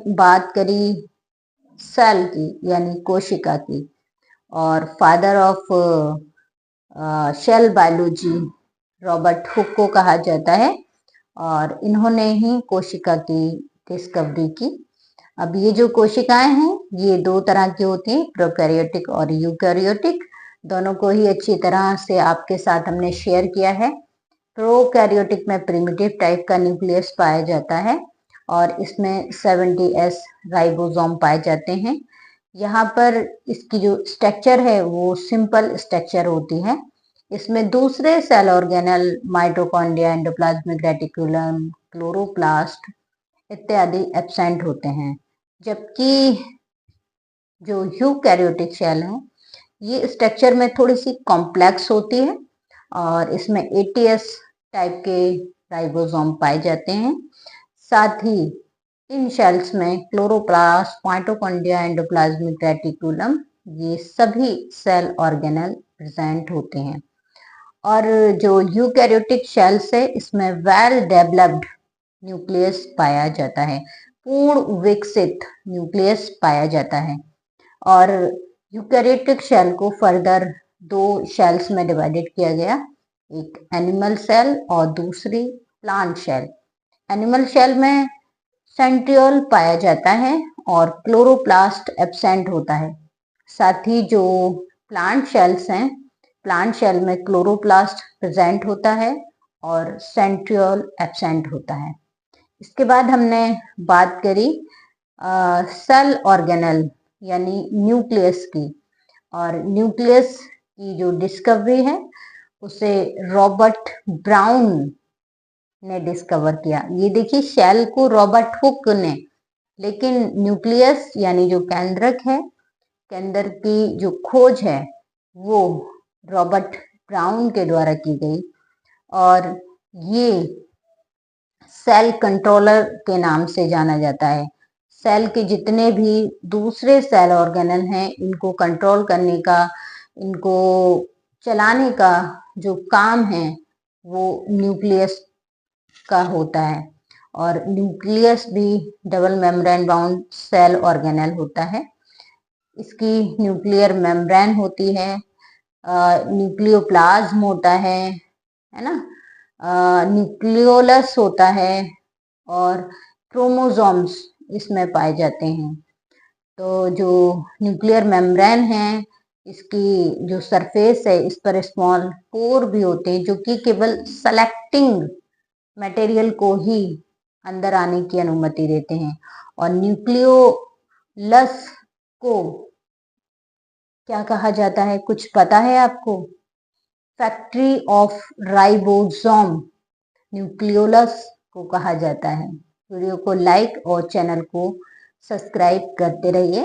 बात करी सेल की यानी कोशिका की, और father of cell biology Robert Hooke को कहा जाता है, और इन्होंने ही कोशिका की डिस्कवरी की। अब ये जो कोशिकाएं हैं ये दो तरह की होती हैं, प्रोकैरियोटिक और यूकैरियोटिक। दोनों को ही अच्छी तरह से आपके साथ हमने शेयर किया है। प्रोकैरियोटिक में प्रिमिटिव टाइप का न्यूक्लियस पाया जाता है और इसमें 70s राइबोसोम पाए जाते हैं। यहाँ पर इसकी जो स्ट्रक्चर है वो सिंपल स्ट्रक्चर होती है। इसमें दूसरे cell organelle, mitochondria, endoplasmic reticulum, chloroplast इत्यादि एब्सेंट होते हैं। जबकि जो यूकैरियोटिक सेल है ये स्ट्रक्चर में थोड़ी सी कॉम्प्लेक्स होती है और इसमें 80s टाइप के राइबोसोम पाए जाते हैं। साथ ही इन सेल्स में क्लोरोप्लास्ट, माइटोकॉन्ड्रिया, एंडोप्लाज्मिक रेटिकुलम ये सभी सेल ऑर्गेनल प्रेजेंट होते हैं। और जो यूकैरियोटिक सेल्स है इसमें वेल डेवलप्ड न्यूक्लियस पाया जाता है, पूर्ण विकसित न्यूक्लियस पाया जाता है। और यूकैरियोटिक सेल को फर्दर दो सेल्स में डिवाइडेड किया गया, एक एनिमल सेल और दूसरी प्लांट सेल। एनिमल सेल में सेंट्रियोल पाया जाता है और क्लोरोप्लास्ट एब्सेंट होता है। साथ ही जो प्लांट सेल्स हैं, प्लांट सेल में क्लोरोप्लास्ट प्रेजेंट होता है और सेंट्रियोल एब्सेंट होता है। इसके बाद हमने बात करी सेल ऑर्गेनल यानी न्यूक्लियस की, और न्यूक्लियस की जो डिस्कवरी है उसे रॉबर्ट ब्राउन ने डिस्कवर किया। ये देखिए सेल को रॉबर्ट हुक ने, लेकिन न्यूक्लियस यानी जो केंद्रक है, केंद्र की जो खोज है वो रॉबर्ट ब्राउन के द्वारा की गई। और ये सेल कंट्रोलर के नाम से जाना जाता है। सेल के जितने भी दूसरे सेल ऑर्गेनल हैं इनको कंट्रोल करने का, इनको चलाने का जो काम है वो न्यूक्लियस का होता है। और न्यूक्लियस भी double membrane bound cell organelle होता है। इसकी न्यूक्लियर मेम्ब्रेन होती है, न्यूक्लियोप्लाज्म होता है ना, न्यूक्लियोलस होता है और क्रोमोसोम्स इसमें पाए जाते हैं। तो जो न्यूक्लियर मेम्ब्रेन है इसकी जो सरफेस है इस पर स्मॉल पोर भी होते हैं जो कि केवल सेलेक्टिंग मटेरियल को ही अंदर आने की अनुमति देते हैं। और न्यूक्लियोलस को क्या कहा जाता है, कुछ पता है आपको? फैक्ट्री ऑफ राइबोसोम न्यूक्लियोलस को कहा जाता है। वीडियो को लाइक और चैनल को सब्सक्राइब करते रहिए।